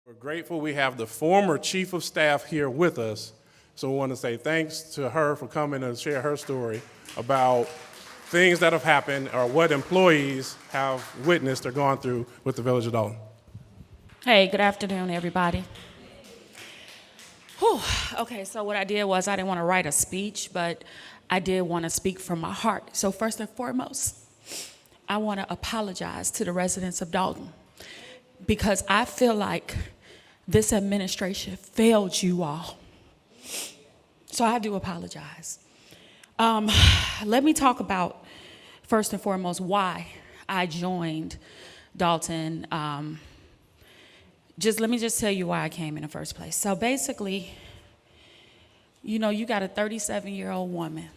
We're grateful we have the former chief of staff here with us. So we want to say thanks to her for coming and share her story about things that have happened or what employees have witnessed or gone through with the Village of Dalton. Hey, good afternoon, everybody. Whew. Okay, so what I did was I didn't want to write a speech, but I did want to speak from my heart. So first and foremost, I want to apologize to the residents of Dalton because I feel like this administration failed you all. So I do apologize. Let me talk about, first and foremost, why I joined Dalton. Let me tell you why I came in the first place. So basically, you know, you got a 37-year-old woman.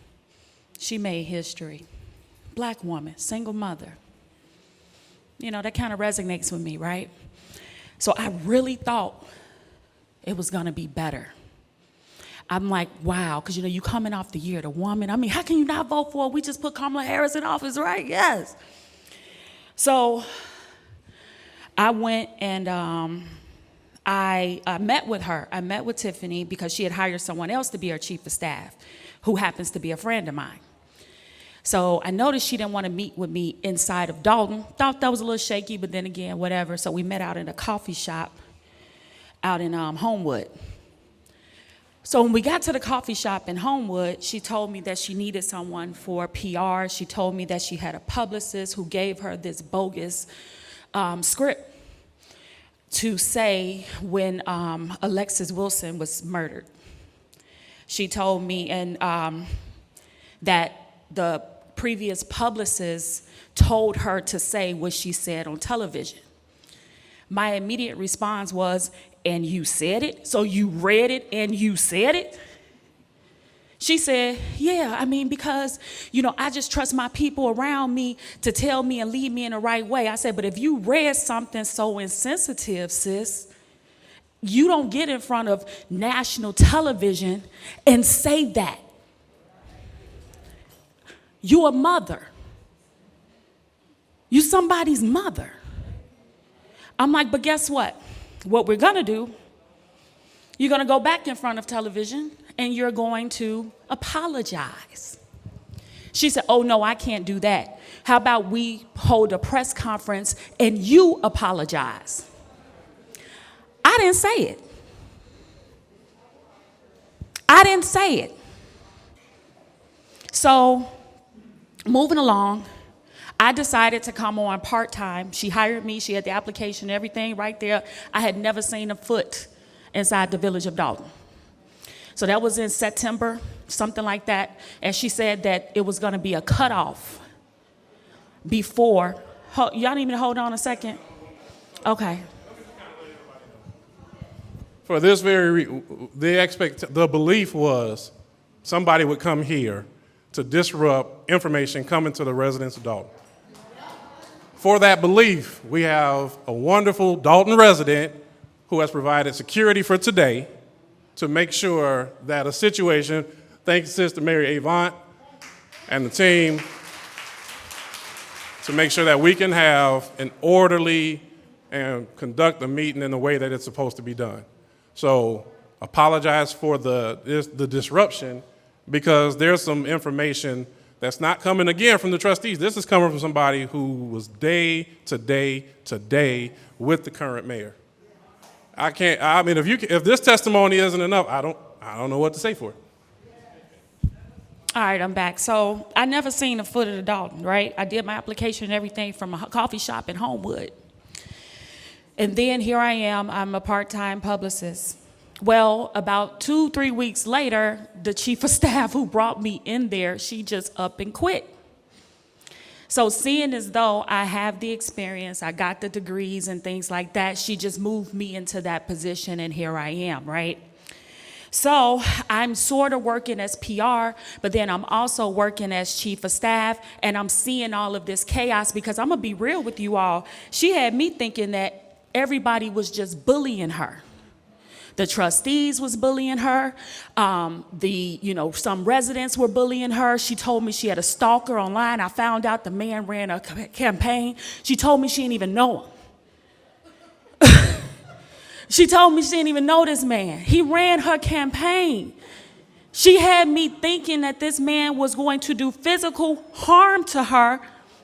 She made history. Black woman, single mother. You know, that kind of resonates with me, right? So I really thought it was gonna be better. I'm like, wow, because you know, you coming off the year, the woman. I mean, how can you not vote for her? We just put Kamala Harris in office, right? Yes. So I went and I met with her. I met with Tiffany because she had hired someone else to be her chief of staff, who happens to be a friend of mine. So I noticed she didn't want to meet with me inside of Dalton. Thought that was a little shaky, but then again, whatever. So we met out in a coffee shop out in Homewood. So when we got to the coffee shop in Homewood, she told me that she needed someone for PR. She told me that she had a publicist who gave her this bogus script to say when Alexis Wilson was murdered. She told me that the previous publicist told her to say what she said on television. My immediate response was, and you said it? So you read it and you said it? She said, yeah, I mean, because, you know, I just trust my people around me to tell me and lead me in the right way. I said, but if you read something so insensitive, sis, you don't get in front of national television and say that. You a mother. You somebody's mother. I'm like, but guess what? What we're gonna do, you're gonna go back in front of television and you're going to apologize. She said, oh no, I can't do that. How about we hold a press conference and you apologize? I didn't say it. I didn't say it. So, moving along, I decided to come on part-time. She hired me. She had the application, everything right there. I had never seen a foot inside the Village of Dalton. So that was in September, something like that. And she said that it was going to be a cutoff before. Y'all need me to hold on a second? Okay. For this the belief was somebody would come here to disrupt information coming to the residents of Dalton. For that belief, we have a wonderful Dalton resident who has provided security for today to make sure that a situation, thanks to Sister Mary Avant and the team, to make sure that we can have an orderly and conduct the meeting in the way that it's supposed to be done. So apologize for the disruption, because there's some information that's not coming again from the trustees. This is coming from somebody who was day to day with the current mayor. If this testimony isn't enough, I don't know what to say for it. All right, I'm back. So I never seen a foot of the Dalton, right? I did my application and everything from a coffee shop in Homewood. And then here I am, I'm a part-time publicist. Well, about 2-3 weeks later, the chief of staff who brought me in there, she just up and quit. So seeing as though I have the experience, I got the degrees and things like that, she just moved me into that position and here I am, right? So I'm sort of working as PR, but then I'm also working as chief of staff, and I'm seeing all of this chaos because I'm gonna be real with you all. She had me thinking that everybody was just bullying her. The trustees was bullying her. Some residents were bullying her. She told me she had a stalker online. I found out the man ran a campaign. She told me she didn't even know him. She told me she didn't even know this man. He ran her campaign. She had me thinking that this man was going to do physical harm to her,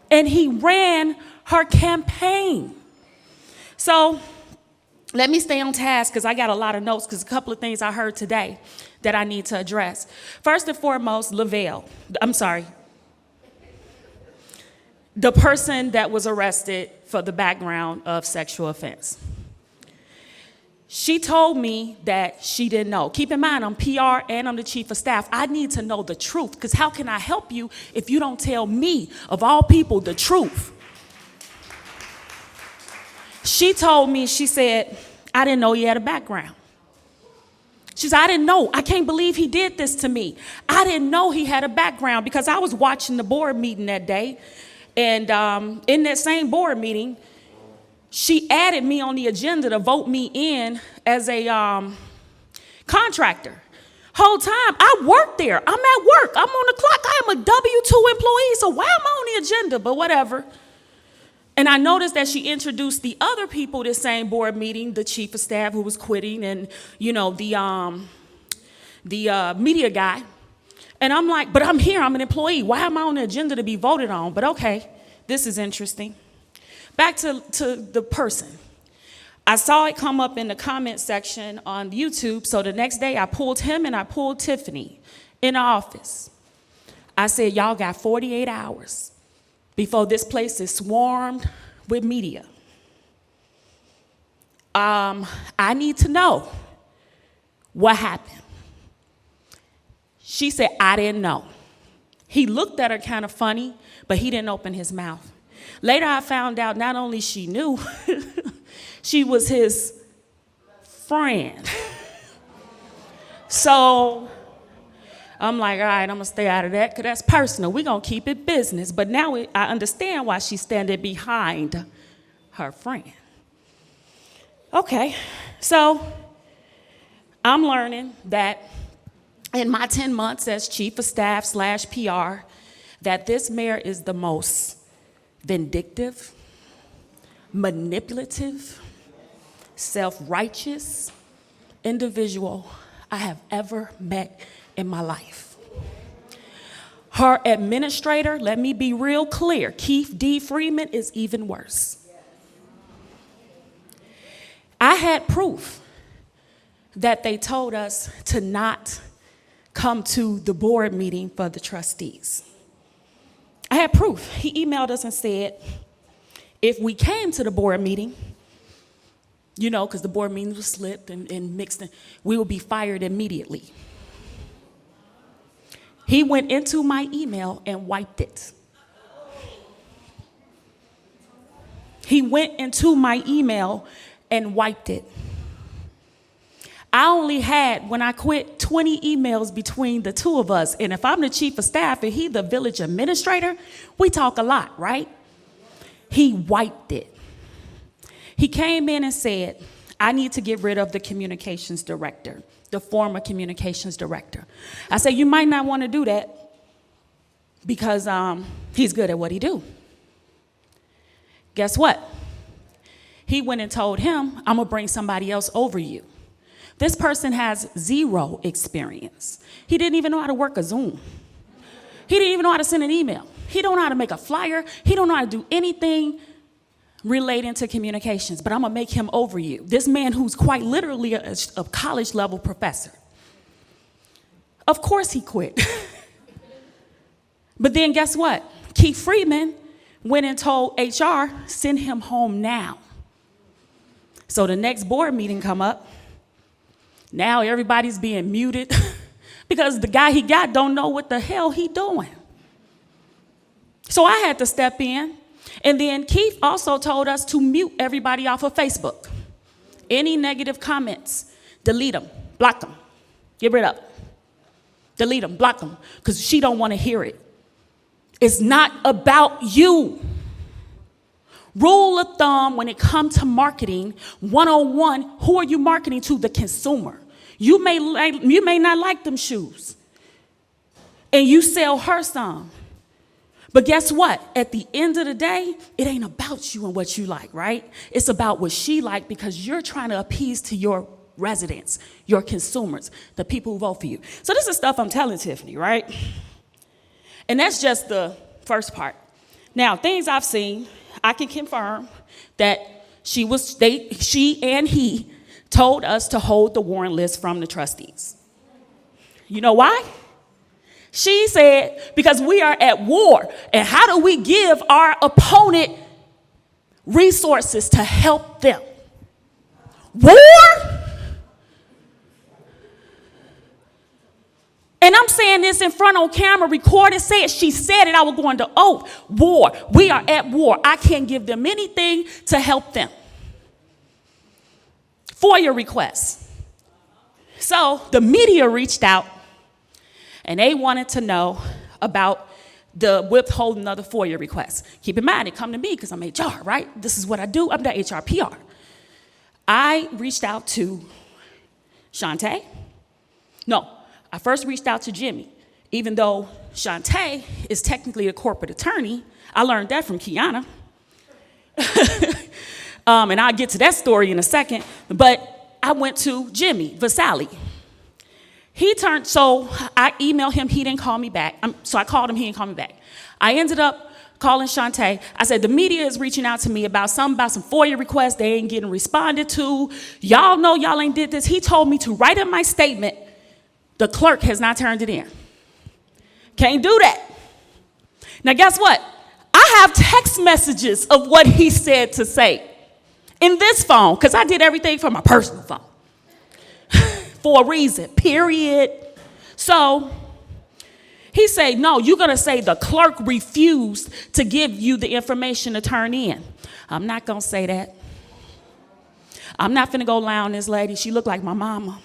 and he ran her campaign. So let me stay on task because I got a lot of notes because a couple of things I heard today that I need to address. First and foremost, the person that was arrested for the background of sexual offense. She told me that she didn't know. Keep in mind, I'm PR and I'm the chief of staff. I need to know the truth, because how can I help you if you don't tell me, of all people, the truth? She told me, she said, I didn't know he had a background. She said, I didn't know. I can't believe he did this to me. I didn't know he had a background, because I was watching the board meeting that day. And in that same board meeting, she added me on the agenda to vote me in as a contractor. Whole time, I worked there. I'm at work. I'm on the clock. I am a W-2 employee, so why am I on the agenda? But whatever. And I noticed that she introduced the other people this same board meeting, the chief of staff who was quitting, and the media guy. And I'm like, but I'm here, I'm an employee. Why am I on the agenda to be voted on? But okay, this is interesting. Back to the person. I saw it come up in the comment section on YouTube, so the next day I pulled him and I pulled Tiffany in the office. I said, y'all got 48 hours before this place is swarmed with media. I need to know what happened. She said, I didn't know. He looked at her kind of funny, but he didn't open his mouth. Later, I found out not only she knew, she was his friend. So I'm like, all right, I'm gonna stay out of that because that's personal. We're gonna keep it business. But now I understand why she's standing behind her friend. Okay, so I'm learning that in my 10 months as chief of staff / PR, that this mayor is the most vindictive, manipulative, self-righteous individual I have ever met in my life. Her administrator, let me be real clear, Keith D. Freeman, is even worse. I had proof that they told us to not come to the board meeting for the trustees. I had proof. He emailed us and said, if we came to the board meeting, because the board meeting was slipped and mixed, we would be fired immediately. He went into my email and wiped it. He went into my email and wiped it. I only had, when I quit, 20 emails between the two of us. And if I'm the chief of staff and he the village administrator, we talk a lot, right? He wiped it. He came in and said, I need to get rid of the communications director, the former communications director. I said, you might not want to do that because he's good at what he do. Guess what? He went and told him, I'm going to bring somebody else over you. This person has 0 experience. He didn't even know how to work a Zoom. He didn't even know how to send an email. He don't know how to make a flyer. He don't know how to do anything relating to communications, but I'm gonna make him over you. This man who's quite literally a college level professor. Of course he quit. But then guess what? Keith Freeman went and told HR, send him home now. So the next board meeting come up. Now everybody's being muted because the guy he got don't know what the hell he doing. So I had to step in. And then Keith also told us to mute everybody off of Facebook. Any negative comments, delete them, block them, get rid of them. Delete them, block them, because she don't want to hear it. It's not about you. Rule of thumb when it comes to marketing, 101, who are you marketing to? The consumer. You may not like them shoes, and you sell her some. But guess what? At the end of the day, it ain't about you and what you like, right? It's about what she like because you're trying to appease to your residents, your consumers, the people who vote for you. So this is stuff I'm telling Tiffany, right? And that's just the first part. Now, things I've seen, I can confirm that she and he told us to hold the warrant list from the trustees. You know why? She said, because we are at war, and how do we give our opponent resources to help them? War? And I'm saying this in front on camera, recorded, said, she said it, I was going to oath. War. We are at war. I can't give them anything to help them. FOIA requests. So the media reached out, and they wanted to know about the withholding of the FOIA requests. Keep in mind, they come to me because I'm HR, right? This is what I do. I'm the HR PR. I reached out to Shantae. No, I first reached out to Jimmy. Even though Shantae is technically a corporate attorney, I learned that from Kiana. And I'll get to that story in a second. But I went to Jimmy Vasali. So I emailed him, he didn't call me back. So I called him, he didn't call me back. I ended up calling Shantae. I said, the media is reaching out to me about some FOIA requests they ain't getting responded to. Y'all know y'all ain't did this. He told me to write in my statement, the clerk has not turned it in. Can't do that. Now guess what? I have text messages of what he said to say in this phone, because I did everything from my personal phone. For a reason, period. So he said, no, you're going to say the clerk refused to give you the information to turn in. I'm not going to say that. I'm not going to go lie on this lady. She looked like my mama.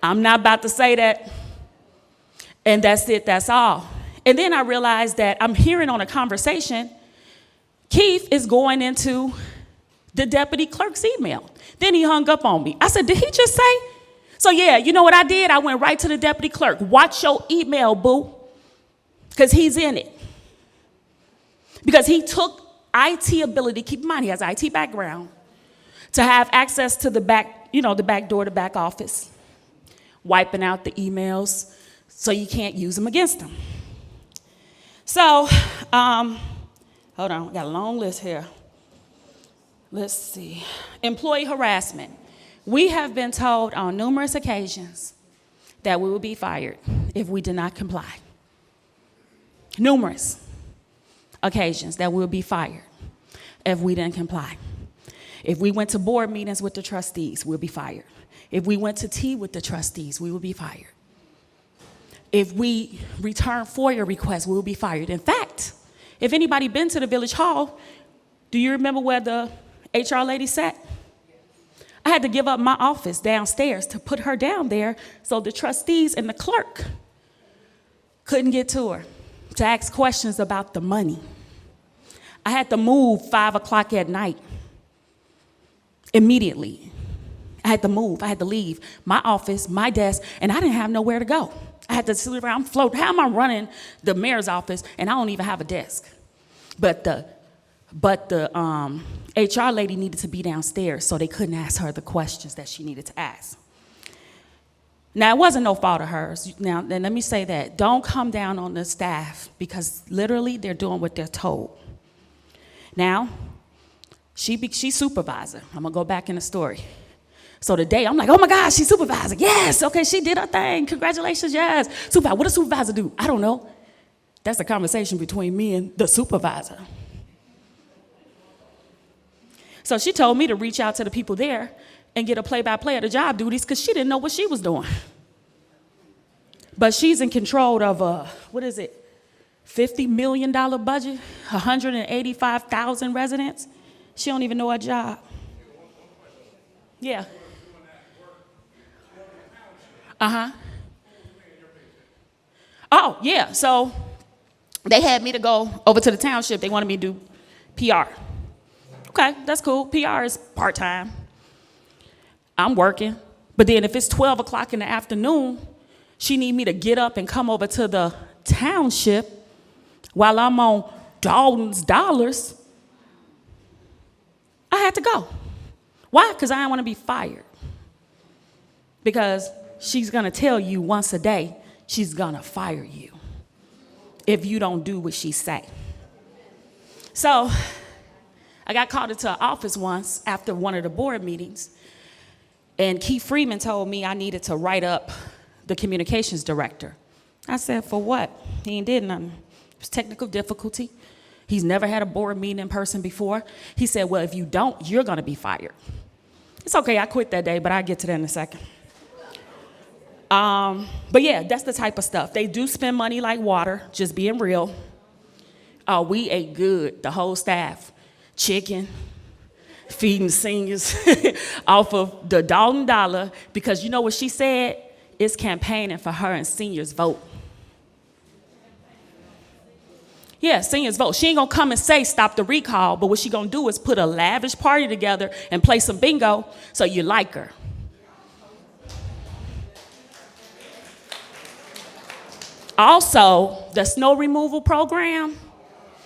I'm not about to say that. And that's it, that's all. And then I realized that I'm hearing on a conversation, Keith is going into the deputy clerk's email. Then he hung up on me. I said, did he just say? So yeah, you know what I did? I went right to the deputy clerk. Watch your email, boo. Because he's in it. Because he took IT ability, keep in mind he has an IT background, to have access to the back, the back door, the back office, wiping out the emails so you can't use them against them. So, hold on, I got a long list here. Let's see. Employee harassment. We have been told on numerous occasions that we will be fired if we do not comply. Numerous occasions that we will be fired if we didn't comply. If we went to board meetings with the trustees, we'll be fired. If we went to tea with the trustees, we will be fired. If we return FOIA requests, we will be fired. In fact, if anybody been to the village hall, do you remember where the HR lady sat? I had to give up my office downstairs to put her down there so the trustees and the clerk couldn't get to her to ask questions about the money. I had to move 5 o'clock at night immediately. I had to move. I had to leave my office, my desk, and I didn't have nowhere to go. I had to sit around, float. How am I running the mayor's office and I don't even have a desk? But the HR lady needed to be downstairs, so they couldn't ask her the questions that she needed to ask. Now, it wasn't no fault of hers. Now, then let me say that. Don't come down on the staff because literally they're doing what they're told. Now, she's supervisor. I'm going to go back in the story. So today, I'm like, oh my gosh, she's supervisor. Yes, okay, she did her thing. Congratulations, yes. Supervisor, what does supervisor do? I don't know. That's a conversation between me and the supervisor. So she told me to reach out to the people there and get a play-by-play of the job duties because she didn't know what she was doing. But she's in control of $50 million budget, 185,000 residents. She don't even know her job. Yeah. Uh-huh. Oh, yeah. So they had me to go over to the township. They wanted me to do PR. Okay, that's cool. PR is part-time. I'm working. But then if it's 12 o'clock in the afternoon, she need me to get up and come over to the Township while I'm on Dalton's dollars, I had to go. Why? Because I didn't want to be fired. Because she's going to tell you once a day she's going to fire you if you don't do what she say. So I got called into an office once after one of the board meetings, and Freeman told me I needed to write up the communications director. I said, for what? He ain't did nothing. It was technical difficulty. He's never had a board meeting in person before. He said, well, if you don't, you're going to be fired. It's okay, I quit that day, but I'll get to that in a second. But yeah, that's the type of stuff. They do spend money like water, just being real. We ate good, the whole staff. Chicken, feeding seniors off of the Dalton dollar, because you know what she said? It's campaigning for her and seniors' vote. Yeah, seniors vote. She ain't gonna come and say stop the recall, but what she gonna do is put a lavish party together and play some bingo so you like her. Also, the snow removal program,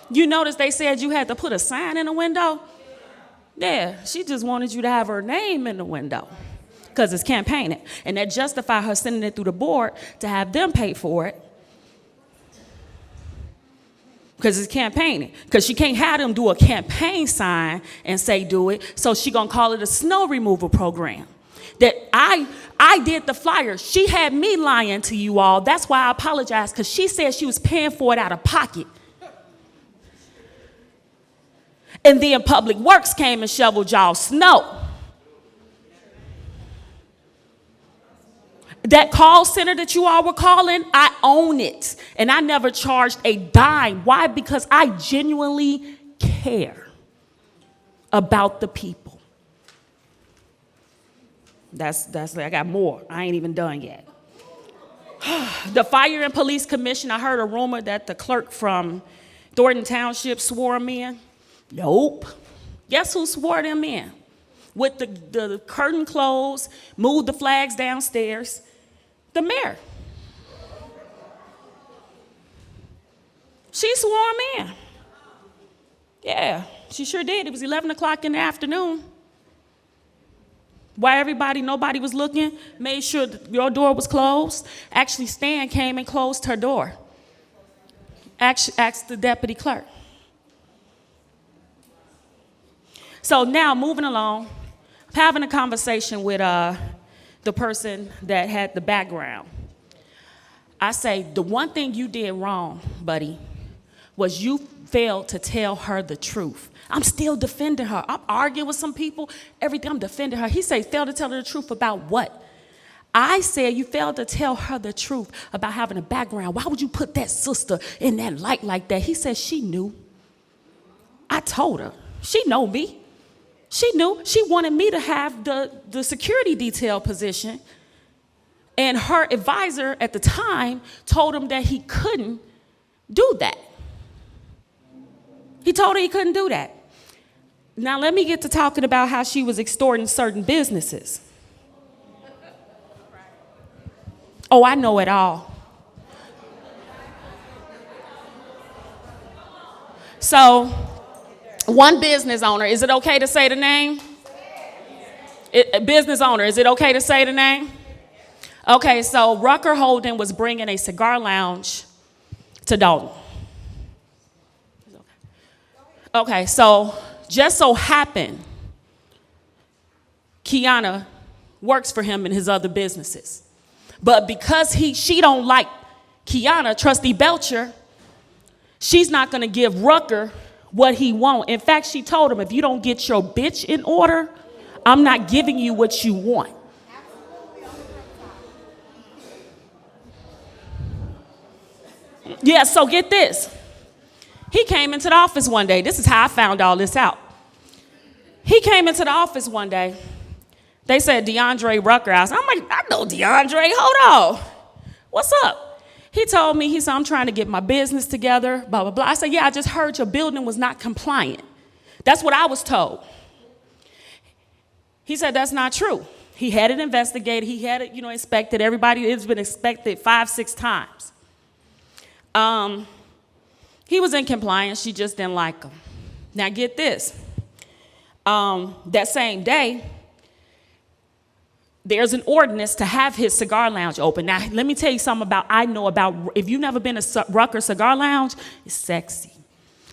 you notice they said you had to put a sign in the window? Yeah, she just wanted you to have her name in the window because it's campaigning. And that justified her sending it through the board to have them pay for it because it's campaigning. Because she can't have them do a campaign sign and say do it, so she gonna call it a snow removal program. That I did the flyer. She had me lying to you all. That's why I apologize, because she said she was paying for it out of pocket. And then Public Works came and shoveled y'all snow. That call center that you all were calling, I own it. And I never charged a dime. Why? Because I genuinely care about the people. That's I got more. I ain't even done yet. The Fire and Police Commission, I heard a rumor that the clerk from Thornton Township swore him in. Nope. Guess who swore them in? With the curtain closed, moved the flags downstairs. The mayor. She swore him in. Yeah, she sure did. It was 11 o'clock in the afternoon. While nobody was looking, made sure your door was closed. Actually, Stan came and closed her door. Asked the deputy clerk. So now, moving along, I'm having a conversation with the person that had the background. I say, the one thing you did wrong, buddy, was you failed to tell her the truth. I'm still defending her. I'm arguing with some people, everything, I'm defending her. He said, failed to tell her the truth about what? I said, you failed to tell her the truth about having a background. Why would you put that sister in that light like that? He said, she knew. I told her. She know me. She knew. She wanted me to have the security detail position. And her advisor at the time told him that he couldn't do that. He told her he couldn't do that. Now let me get to talking about how she was extorting certain businesses. Oh, I know it all. So, one business owner, is it okay to say the name? Business owner, is it okay to say the name? Okay, so Rucker Holden was bringing a cigar lounge to Dalton. Okay, so just so happened, Kiana works for him in his other businesses. But because she don't like Kiana, Trustee Belcher, she's not gonna give Rucker what he want. In fact, she told him, if you don't get your bitch in order, I'm not giving you what you want. Yeah, so get this. He came into the office one day. This is how I found all this out. He came into the office one day. They said DeAndre Rucker. I'm like, I know DeAndre. Hold on. What's up? He told me, he said, I'm trying to get my business together, blah, blah, blah. I said, yeah, I just heard your building was not compliant. That's what I was told. He said, that's not true. He had it investigated. He had it, inspected. Everybody, it's been inspected 5-6 times. He was in compliance, she just didn't like him. Now get this, that same day, there's an ordinance to have his cigar lounge open. Now, let me tell you something I know about, if you've never been to Rucker Cigar Lounge, it's sexy,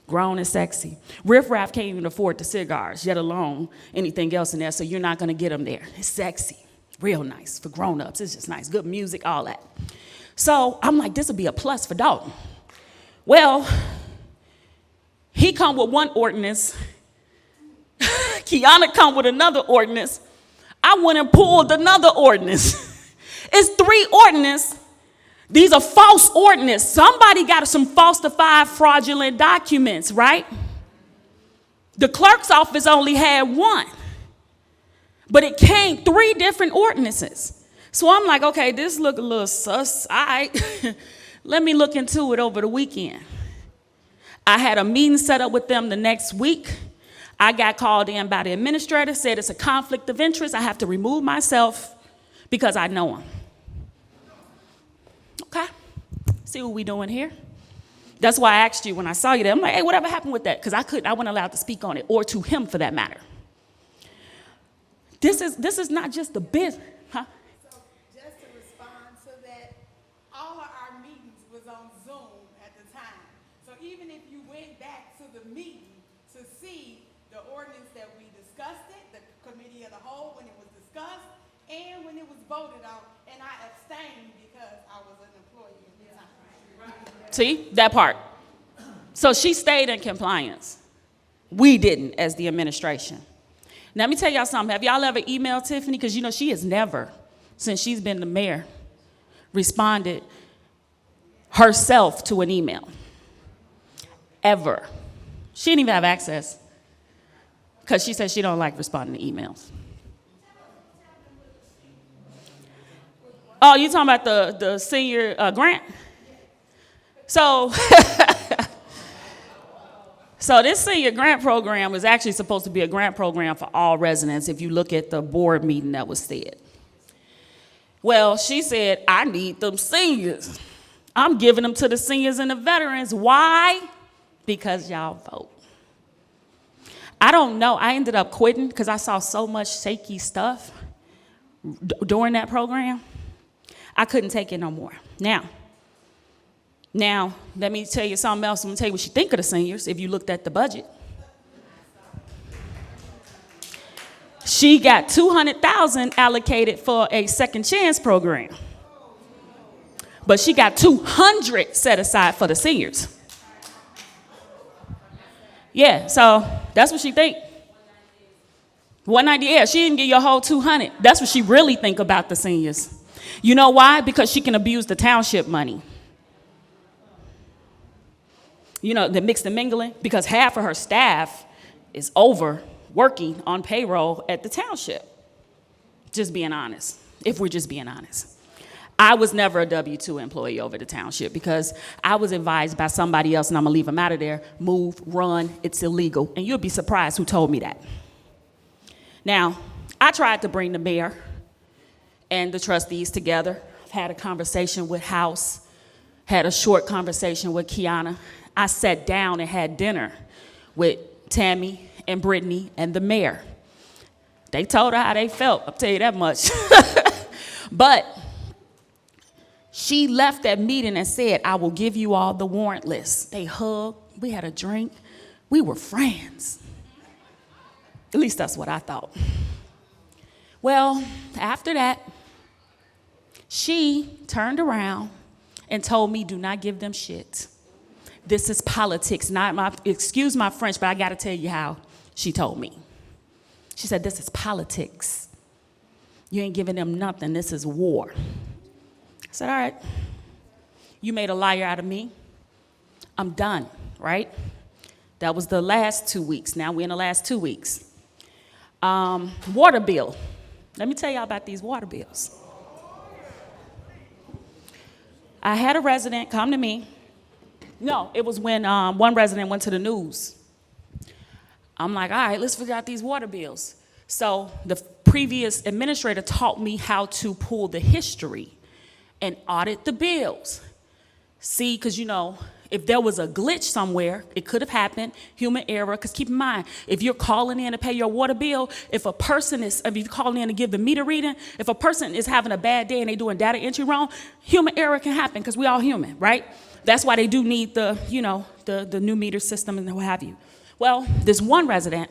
grown and sexy. Riff Raff can't even afford the cigars, yet alone anything else in there, so you're not gonna get them there. It's sexy, real nice for grown-ups. It's just nice, good music, all that. So I'm like, this would be a plus for Dalton. Well, he come with one ordinance, Kiana come with another ordinance. I went and pulled another ordinance. It's 3 ordinances. These are false ordinances. Somebody got some falsified fraudulent documents, right? The clerk's office only had 1, but it came 3 different ordinances. So I'm like, okay, this look a little sus. All right, let me look into it over the weekend. I had a meeting set up with them the next week. I got called in by the administrator, said it's a conflict of interest. I have to remove myself because I know him. Okay, see what we doing here? That's why I asked you when I saw you there. I'm like, hey, whatever happened with that? Because I wasn't allowed to speak on it, or to him for that matter. This is not just the business, huh? So just to respond to that, all of our meetings was on Zoom at the time. So even if you went back to the meeting to see the ordinance that we discussed it, the committee of the whole, when it was discussed, and when it was voted on, and I abstained because I was an employee at the time. See, that part. So she stayed in compliance. We didn't as the administration. Now, let me tell y'all something. Have y'all ever emailed Tiffany? Because, you know, she has never, since she's been the mayor, responded herself to an email. Ever. She didn't even have access because she said she don't like responding to emails. Oh, you talking about the senior grant? So, so this senior grant program was actually supposed to be a grant program for all residents if you look at the board meeting that was said. Well, she said, I need them seniors. I'm giving them to the seniors and the veterans. Why? Because y'all vote. I don't know. I ended up quitting because I saw so much shaky stuff during that program. I couldn't take it no more. Now, let me tell you something else. I'm going to tell you what you think of the seniors if you looked at the budget. She got $200,000 allocated for a second chance program. But she got $200 set aside for the seniors. Yeah, so that's what she think. 190, yeah, she didn't get your whole 200. That's what she really think about the seniors. You know why? Because she can abuse the township money. You know, the mixed and mingling, because half of her staff is over working on payroll at the township. Just being honest, if we're just being honest. I was never a W-2 employee over the township because I was advised by somebody else, and I'm gonna leave them out of there, move, run, it's illegal. And you'll be surprised who told me that. Now, I tried to bring the mayor and the trustees together. I've had a conversation with House, had a short conversation with Kiana. I sat down and had dinner with Tammy and Brittany and the mayor. They told her how they felt, I'll tell you that much. But she left that meeting and said, I will give you all the warrant lists. They hugged, we had a drink, we were friends. At least that's what I thought. Well, after that, she turned around and told me, do not give them shit. This is politics, excuse my French, but I gotta tell you how she told me. She said, this is politics. You ain't giving them nothing, this is war. I said, all right, you made a liar out of me. I'm done, right? That was the last 2 weeks. Now we're in the last 2 weeks. Water bill. Let me tell y'all about these water bills. I had a resident come to me. No, it was when one resident went to the news. I'm like, all right, let's figure out these water bills. So the previous administrator taught me how to pull the history and audit the bills. see, because, if there was a glitch somewhere, it could have happened, human error. Because keep in mind, if you're calling in to pay your water bill, if you're calling in to give the meter reading, if a person is having a bad day and they're doing data entry wrong, human error can happen because we all human, right? That's why they do need the new meter system and what have you. Well, this one resident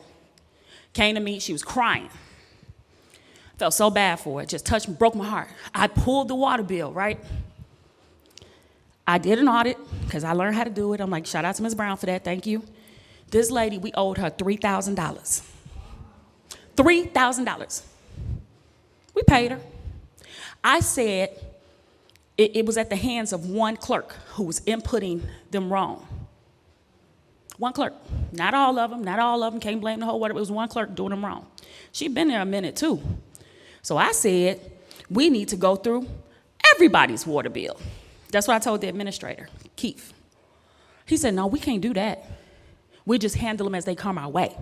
came to me, she was crying. Felt so bad for it, just touched me, broke my heart. I pulled the water bill, right? I did an audit because I learned how to do it. I'm like, shout out to Ms. Brown for that, thank you. This lady, we owed her $3,000. $3,000. We paid her. I said it was at the hands of one clerk who was inputting them wrong. One clerk, not all of them, can't blame the whole world. It was one clerk doing them wrong. She'd been there a minute too. So I said, we need to go through everybody's water bill. That's what I told the administrator, Keith. He said, no, we can't do that. We just handle them as they come our way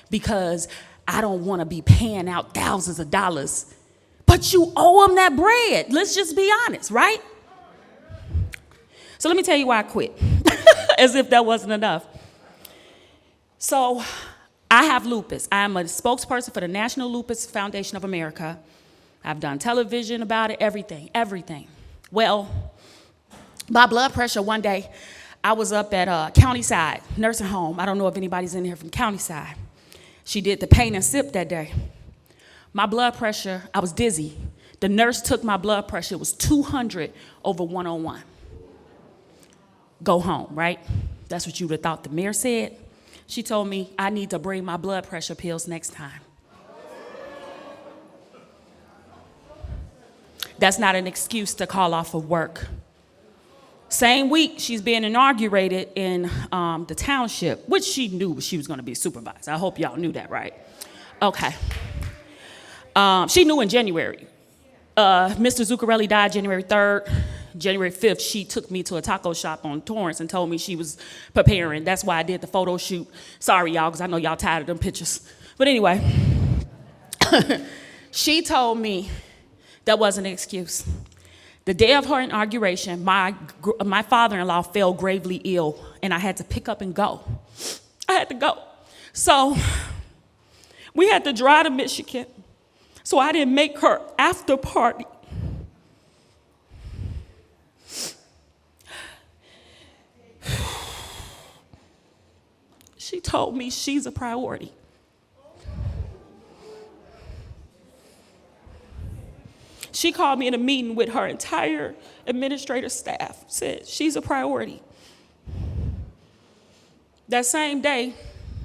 because I don't want to be paying out thousands of dollars, but you owe them that bread. Let's just be honest, right? So let me tell you why I quit, as if that wasn't enough. So I have lupus. I am a spokesperson for the National Lupus Foundation of America. I've done television about it, everything. Well, my blood pressure one day, I was up at Countyside nursing home. I don't know if anybody's in here from Countyside. She did the pain and sip that day. My blood pressure, I was dizzy. The nurse took my blood pressure. It was 200 over 101. Go home, right? That's what you would have thought the mayor said. She told me I need to bring my blood pressure pills next time. That's not an excuse to call off of work. Same week, she's being inaugurated in the township, which she knew she was going to be supervised. I hope y'all knew that, right? Okay. She knew in January. Mr. Zuccarelli died January 3rd. January 5th, she took me to a taco shop on Torrance and told me she was preparing. That's why I did the photo shoot. Sorry, y'all, because I know y'all tired of them pictures. But anyway, she told me that wasn't an excuse. The day of her inauguration, my father-in-law fell gravely ill, and I had to pick up and go. I had to go. So we had to drive to Michigan, so I didn't make her after party. She told me she's a priority. She called me in a meeting with her entire administrative staff, said she's a priority. That same day,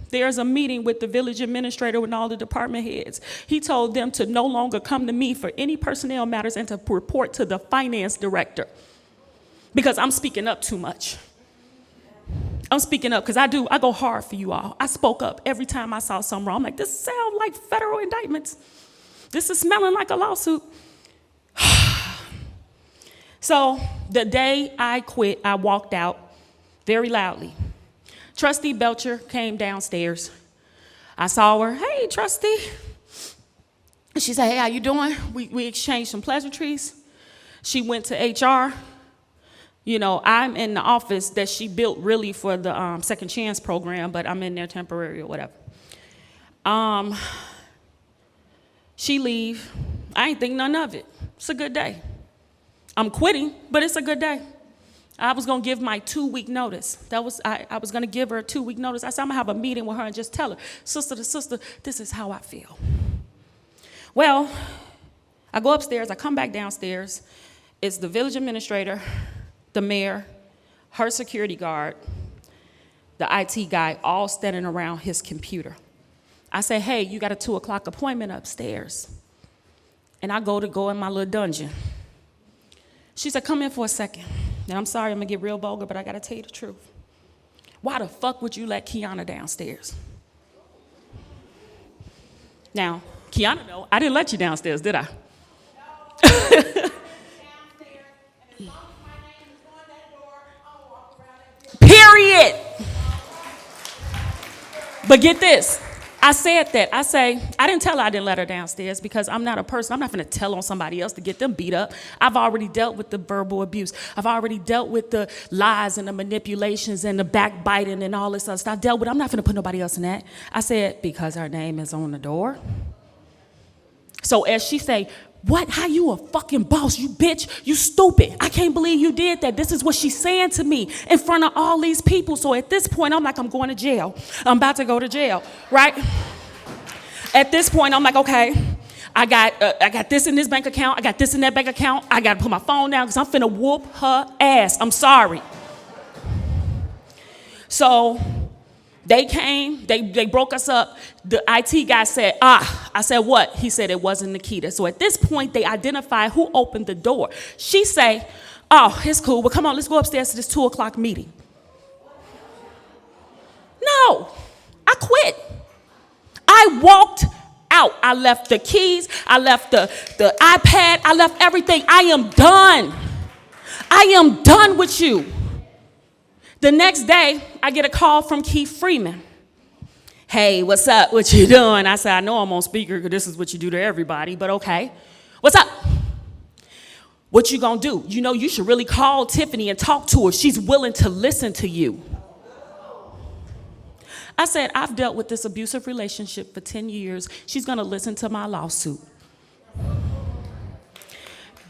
there's a meeting with the village administrator and all the department heads. He told them to no longer come to me for any personnel matters and to report to the finance director because I'm speaking up too much. I'm speaking up because I go hard for you all. I spoke up every time I saw something wrong. I'm like, this sounds like federal indictments. This is smelling like a lawsuit. So the day I quit, I walked out very loudly. Trustee Belcher came downstairs. I saw her. Hey, trustee. She said, hey, how you doing? We exchanged some pleasantries. She went to HR. You know, I'm in the office that she built really for the Second Chance program, but I'm in there temporary or whatever. She leave. I ain't think none of it. It's a good day. I'm quitting, but it's a good day. I was gonna give my 2-week notice. I was gonna give her a 2-week notice. I said, I'm gonna have a meeting with her and just tell her, sister to sister, this is how I feel. Well, I go upstairs, I come back downstairs. It's the village administrator, the mayor, her security guard, the IT guy, all standing around his computer. I say, hey, you got a 2 o'clock appointment upstairs. And I go in my little dungeon. She said, come in for a second. And I'm sorry, I'm gonna get real vulgar, but I gotta tell you the truth. Why the fuck would you let Kiana downstairs? Now, Kiana, no, I didn't let you downstairs, did I? Period. But get this, I said that. I say, I didn't tell her I didn't let her downstairs because I'm not a person. I'm not going to tell on somebody else to get them beat up. I've already dealt with the verbal abuse. I've already dealt with the lies and the manipulations and the backbiting and all this other stuff. I dealt with it. I'm not going to put nobody else in that. I said, because her name is on the door. So as she say, what? How you a fucking boss? You bitch. You stupid. I can't believe you did that. This is what she's saying to me in front of all these people. So at this point, I'm like, I'm going to jail. I'm about to go to jail, right? At this point, I'm like, okay, I got this in this bank account. I got this in that bank account. I got to put my phone down because I'm finna whoop her ass. I'm sorry. So they came, they broke us up. The IT guy said, I said, what? He said it wasn't Nikita. So at this point, they identified who opened the door. She say, oh, it's cool, but come on, let's go upstairs to this 2 o'clock meeting. No, I quit. I walked out. I left the keys. I left the iPad. I left everything. I am done. I am done with you. The next day, I get a call from Freeman. Hey, what's up? What you doing? I said, I know I'm on speaker because this is what you do to everybody, but okay. What's up? What you gonna do? You know, you should really call Tiffany and talk to her. She's willing to listen to you. I said, I've dealt with this abusive relationship for 10 years. She's gonna listen to my lawsuit.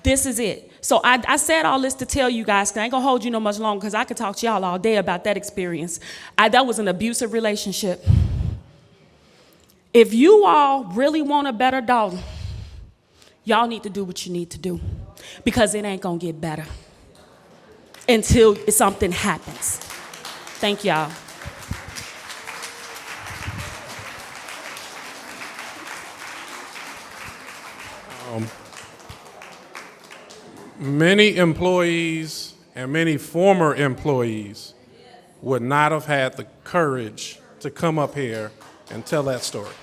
This is it. So I said all this to tell you guys, 'cause I ain't gonna hold you no much longer because I could talk to y'all all day about that experience. That was an abusive relationship. If you all really want a better Dalton, y'all need to do what you need to do because it ain't gonna get better until something happens. Thank y'all. Many employees and many former employees would not have had the courage to come up here and tell that story.